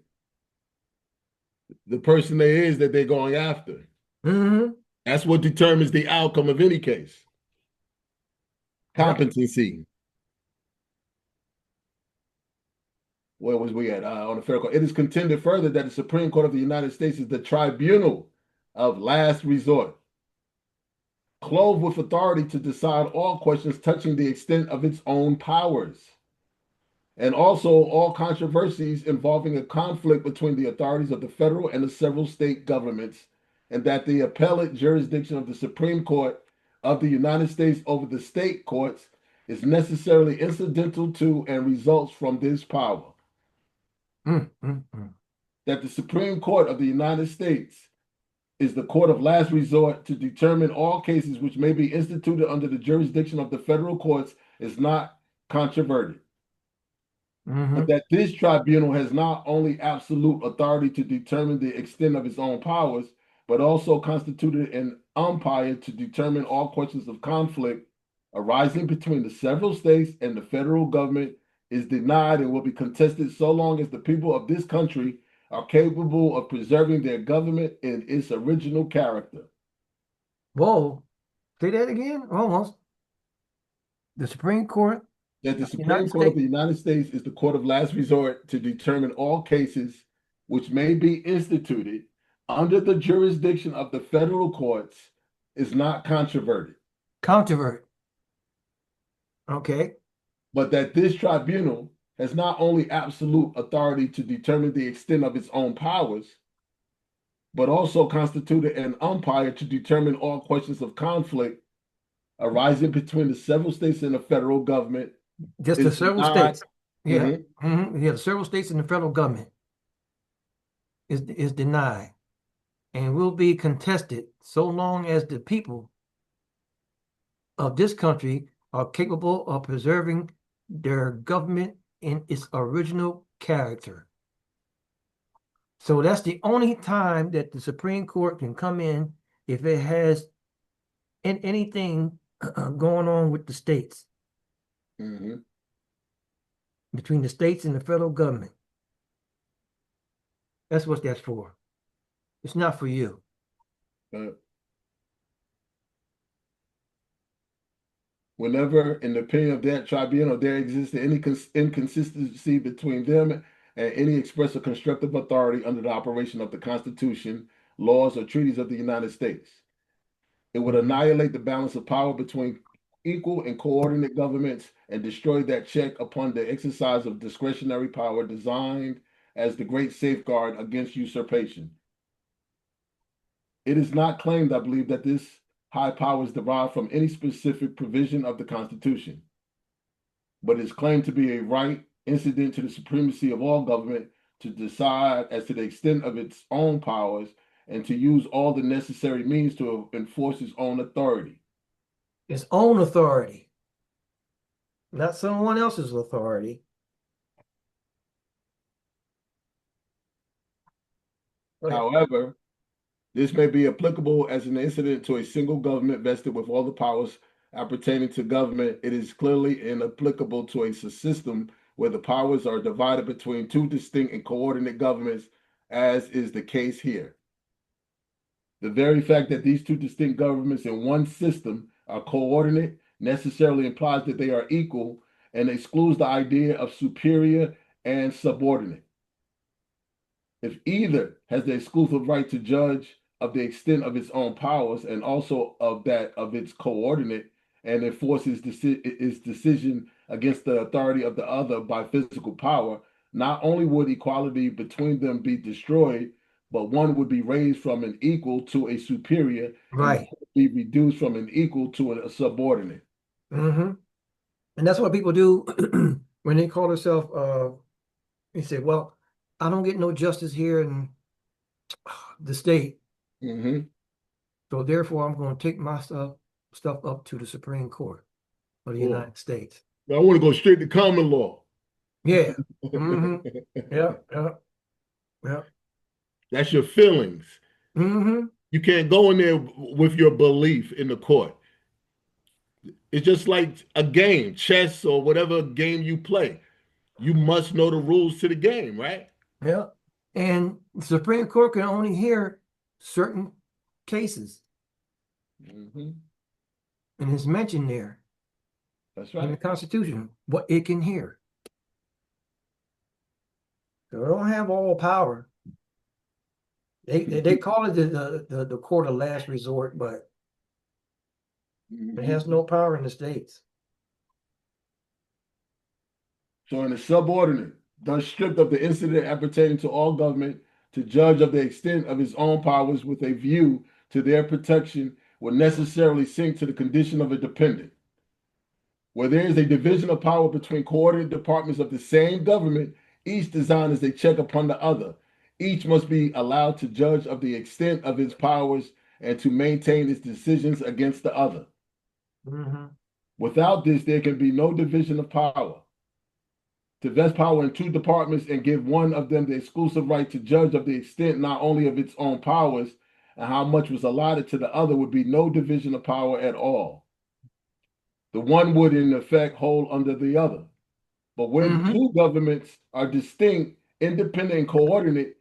the person there is that they're going after. Mm-hmm. That's what determines the outcome of any case. Competency. Where was we at? On the federal court. It is contended further that the Supreme Court of the United States is the tribunal of last resort, clothed with authority to decide all questions touching the extent of its own powers, and also all controversies involving a conflict between the authorities of the federal and the several state governments, and that the appellate jurisdiction of the Supreme Court of the United States over the state courts is necessarily incidental to and results from this power. That the Supreme Court of the United States is the court of last resort to determine all cases which may be instituted under the jurisdiction of the federal courts is not controverted. But that this tribunal has not only absolute authority to determine the extent of its own powers, but also constituted an umpire to determine all questions of conflict arising between the several states and the federal government is denied and will be contested so long as the people of this country are capable of preserving their government in its original character. Whoa. Say that again? Almost. The Supreme Court That the of the Supreme United Court of States. the United States is the court of last resort to determine all cases which may be instituted under the jurisdiction of the federal courts is not controverted, Controvert. Okay. but that this tribunal has not only absolute authority to determine the extent of its own powers, but also constituted an umpire to determine all questions of conflict arising between the several states and the federal government Just the is several denied. states. Yeah. Yeah, the several states and the federal government is denied and will be contested so long as the people of this country are capable of preserving their government in its original character. So that's the only time that the Supreme Court can come in if it has anything going on with the states, Mhm. between the states and the federal government. That's what that's for. It's not for you. Whenever, in the opinion of that tribunal, there exists any inconsistency between them and any express or constructive authority under the operation of the Constitution, laws, or treaties of the United States, it would annihilate the balance of power between equal and coordinate governments and destroy that check upon the exercise of discretionary power designed as the great safeguard against usurpation. It is not claimed, I believe, that this high power is derived from any specific provision of the Constitution, but is claimed to be a right incident to the supremacy of all government to decide as to the extent of its own powers and to use all the necessary means to enforce its own authority. Its own authority, not someone else's authority. However, this may be applicable as an incident to a single government vested with all the powers appertaining to government. It is clearly inapplicable to a system where the powers are divided between two distinct and coordinate governments, as is the case here. The very fact that these two distinct governments in one system are coordinate necessarily implies that they are equal and excludes the idea of superior and subordinate. If either has the exclusive right to judge of the extent of its own powers and also of that of its coordinate and enforces its decision against the authority of the other by physical power, not only would equality between them be destroyed, but one would be raised from an equal to a superior and be reduced from an equal to a subordinate. And that's what people do when they call themselves, they say, well, I don't get no justice here in the state. So therefore, I'm going to take my stuff up to the Supreme Court of the United States. I want to go straight to common law. Yeah. Yeah. That's your feelings. You can't go in there with your belief in the court. It's just like a game, chess or whatever game you play. You must know the rules to the game, right? Yeah. And the Supreme Court can only hear certain cases. And it's mentioned there. That's right. In the Constitution, what it can hear. So they don't have all power. They call it the court of last resort, but it has no power in the states. So in the subordinate, thus stripped of the incident appertaining to all government, to judge of the extent of his own powers with a view to their protection would necessarily sink to the condition of a dependent. Where there is a division of power between coordinate departments of the same government, each designed as a check upon the other. Each must be allowed to judge of the extent of its powers and to maintain its decisions against the other. Without this, there can be no division of power. To vest power in two departments and give one of them the exclusive right to judge of the extent not only of its own powers and how much was allotted to the other would be no division of power at all. The one would, in effect, hold under the other. But when two governments are distinct, independent, and coordinate,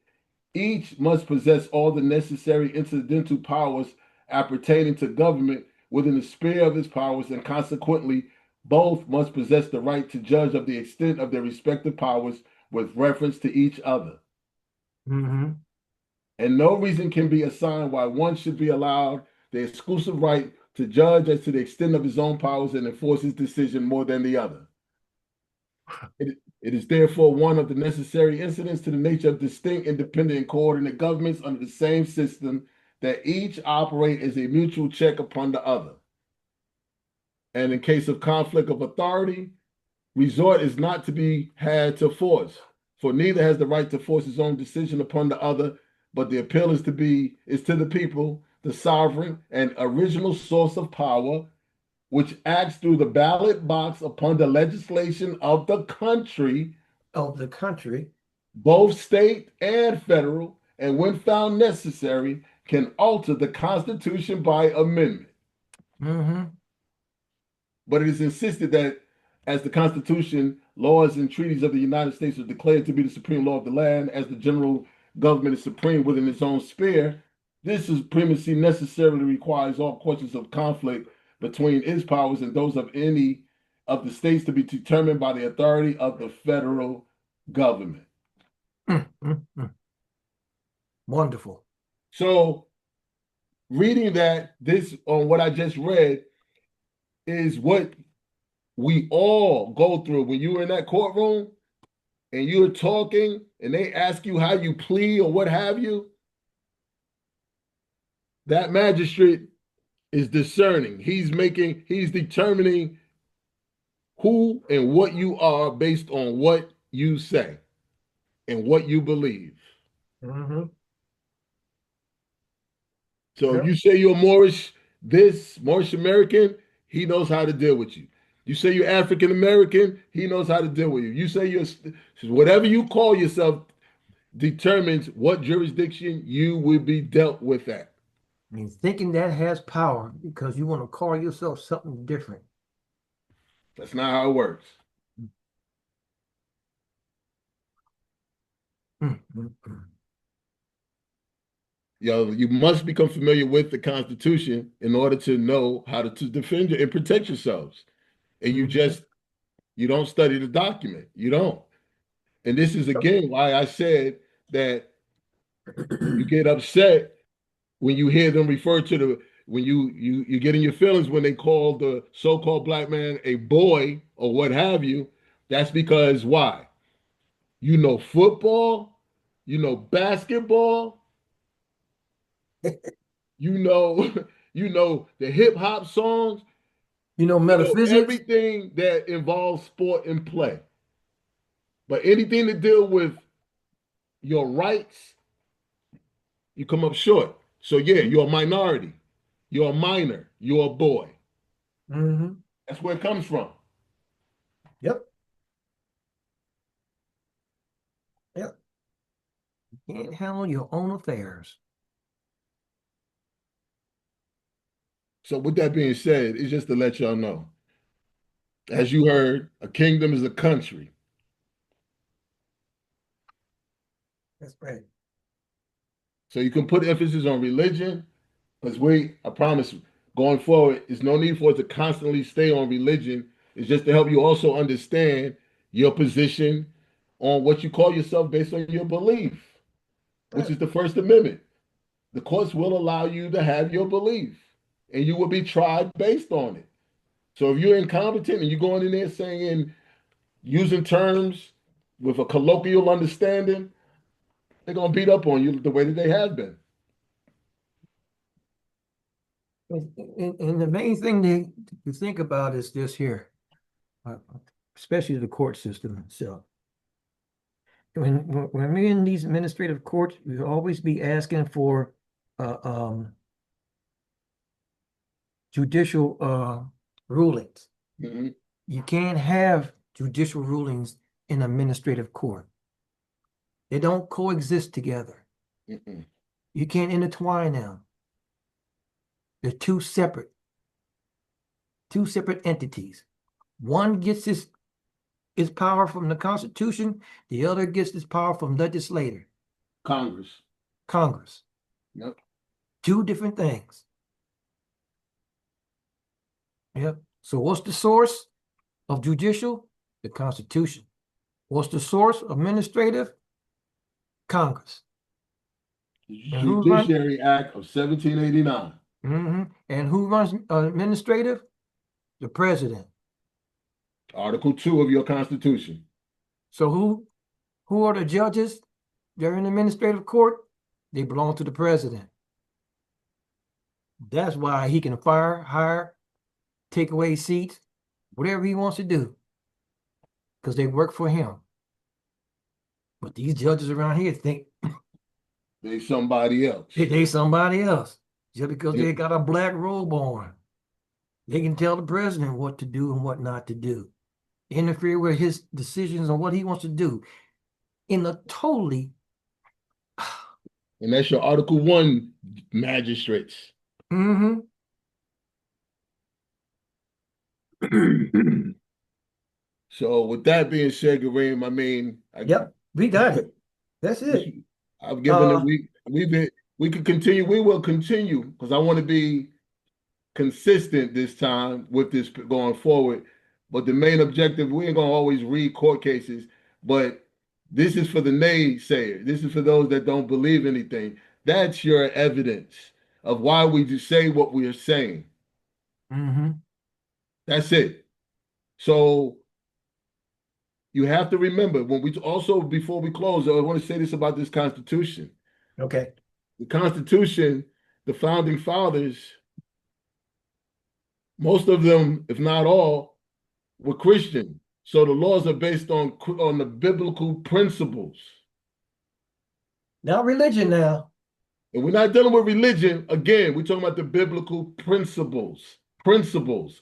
each must possess all the necessary incidental powers appertaining to government within the sphere of its powers, and consequently, Both must possess the right to judge of the extent of their respective powers with reference to each other. Mm-hmm. And no reason can be assigned why one should be allowed the exclusive right to judge as to the extent of his own powers and enforce his decision more than the other. It is therefore one of the necessary incidents to the nature of distinct, independent, and coordinate governments under the same system that each operate as a mutual check upon the other. And in case of conflict of authority, resort is not to be had to force, for neither has the right to force his own decision upon the other, but the appeal is to the people, the sovereign and original source of power, which acts through the ballot box upon the legislation of the country, both state and federal, and when found necessary, can alter the Constitution by amendment. Mm-hmm. But it is insisted that as the Constitution, laws, and treaties of the United States are declared to be the supreme law of the land, as the general government is supreme within its own sphere, this supremacy necessarily requires all questions of conflict between its powers and those of any of the states to be determined by the authority of the federal government. Mm-hmm. Wonderful. So, reading that, this on what I just read is what we all go through when you're in that courtroom and you're talking and they ask you how you plead or what have you. That magistrate is discerning. He's determining who and what you are based on what you say and what you believe. Mm-hmm. So Yep. you say you're Moorish American, he knows how to deal with you. You say you're African American, he knows how to deal with you. You say you're whatever you call yourself determines what jurisdiction you will be dealt with at. I mean, thinking that has power because you want to call yourself something different. That's not how it works. Mm-hmm. You must become familiar with the Constitution in order to know how to defend you and protect yourselves. And you don't study the document. You don't. And this is again why I said that you get upset when you hear them refer to when you get in your feelings when they call the so-called black man a boy or what have you. That's because why? You know football, you know basketball, you know you know the hip hop songs, You know, you know metaphysics. everything that involves sport and play. But anything to deal with your rights, you come up short. So yeah, you're a minority, you're a minor, you're a boy. Mm-hmm. That's where it comes from. Yep. Yep. You can't handle your own affairs. So with that being said, it's just to let y'all know. As you heard, a kingdom is a country. That's right. So you can put emphasis on religion, because I promise you, going forward, there's no need for it to constantly stay on religion. It's just to help you also understand your position on what you call yourself based on your belief, which is the First Amendment. The courts will allow you to have your belief, and you will be tried based on it. So if you're incompetent and you're going in there saying, using terms with a colloquial understanding, they're going to beat up on you the way that they have been. And the main thing to think about is this here, especially the court system itself. When we're in these administrative courts, we always be asking for judicial rulings. Mm-hmm. You can't have judicial rulings in administrative court. They don't coexist together. Mm-mm. You can't intertwine them. They're two separate entities. One gets its power from the Constitution. The other gets its power from legislator. Congress. Yep. Two different things. Yep. So what's the source? of judicial? The Constitution. What's the source of administrative? Congress. And who runs? Judiciary Act of 1789. And who runs administrative? The president. Article 2 of your Constitution. So who are the judges? They're in the administrative court. They belong to the president. That's why he can fire, hire, take away seats, whatever he wants to do, because they work for him. But these judges around here think They somebody else. they somebody else just because they got a black robe on. They can tell the president what to do and what not to do, interfere with his decisions on what he wants to do in a totally. And that's your Article 1 magistrates. So with that being said, Kareem, I mean, Yep, we got it. That's it. I've given it. We could continue. We will continue because I want to be consistent this time with this going forward. But the main objective, we ain't gonna always read court cases, but this is for the naysayers. This is for those that don't believe anything. That's your evidence of why we just say what we are saying. That's it. So you have to remember when we also, before we close, I want to say this about this Constitution. Okay. The Constitution, the founding fathers, most of them, if not all, were Christian. So the laws are based on the biblical principles. Not religion now. And we're not dealing with religion. Again, we're talking about the biblical principles. Principles.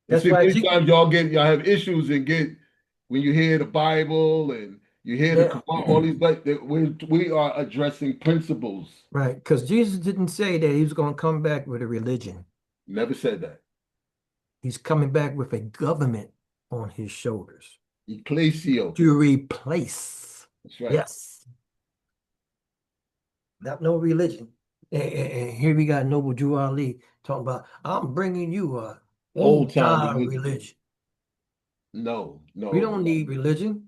That's see, why many times y'all have issues and get when you hear the Bible and you hear the Quran, all these, but we are addressing principles. Right, because Jesus didn't say that he was going to come back with a religion. Never said that. He's coming back with a government on his shoulders. Ecclesio. To replace. That's right. Yes. Not no religion. And here we got Noble Drew Ali talking about, I'm bringing you a old time religion. No. We don't need religion.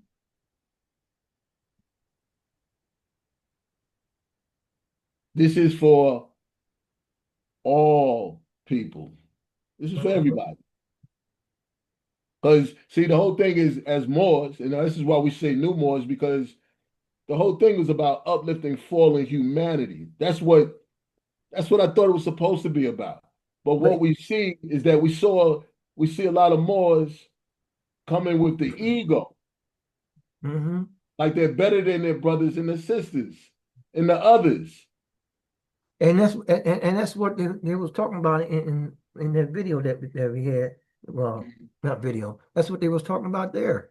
This is for all people. This is for everybody. Because, see, the whole thing is, as Moors, and this is why we say new Moors, because the whole thing was about uplifting fallen humanity. That's what I thought it was supposed to be about. But what we see is that we see a lot of Moors coming with the ego. Like they're better than their brothers and their sisters and the others. And that's what they was talking about in that video that we had. Well, not video. That's what they was talking about there.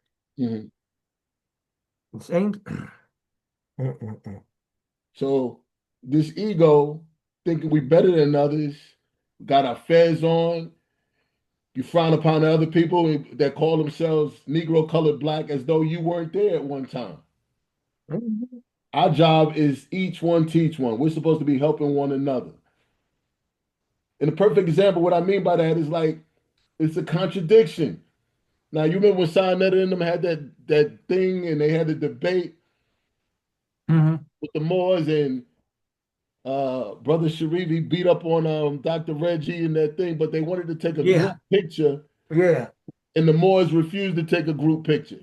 Same. So this ego, thinking we better than others, got our fez on. You frown upon the other people that call themselves Negro, colored, black, as though you weren't there at one time. Our job is each one teach one. We're supposed to be helping one another. And a perfect example, what I mean by that is like, it's a contradiction. Now, you remember when Sinetta and them had that thing and they had a debate with the Moors and Brother Sharifi beat up on Dr. Reggie and that thing, but they wanted to take a group picture. And the Moors refused to take a group picture.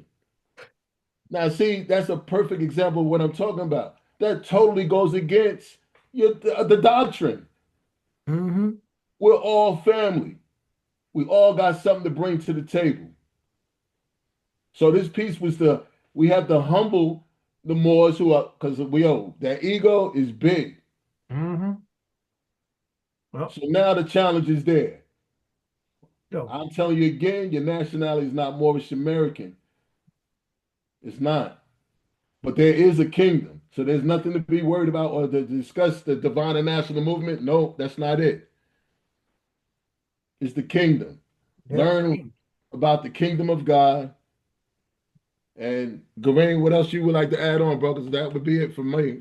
Now, see, that's a perfect example of what I'm talking about. That totally goes against the doctrine. We're all family. We all got something to bring to the table. So this piece was we have to humble the Moors who are, because their ego is big. Well, so now the challenge is there. I'm telling you again, your nationality is not Moorish American. It's not. But there is a kingdom. So there's nothing to be worried about or to discuss the divine and national movement. No, that's not it. It's the kingdom. Learn about the kingdom of God. And Gawain, what else you would like to add on, bro? Because that would be it for me.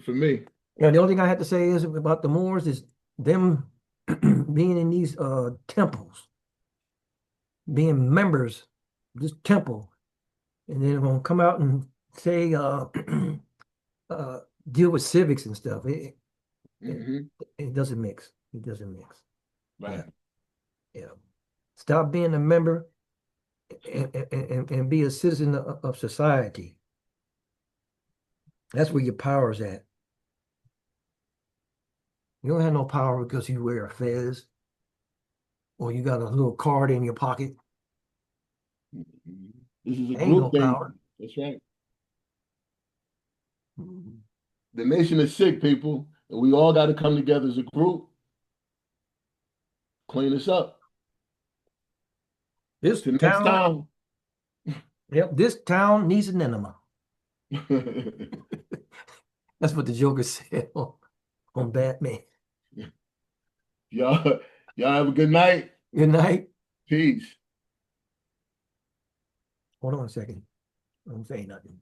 Yeah, the only thing I had to say is about the Moors is them being in these temples. being members of this temple, and then gonna come out and say, deal with civics and stuff. It doesn't mix. It doesn't mix. Right. Yeah. Stop being a member and be a citizen of society. That's where your power is at. You don't have no power because you wear a fez or you got a little card in your pocket. This is a Ain't no group thing. power. That's right. The nation is sick, people, and we all got to come together as a group, clean us up. This Till next town, yep, this town needs an enema. time. That's what the Joker said on Batman. Y'all have a good night. Good night. Peace. Hold on a second. I don't say nothing.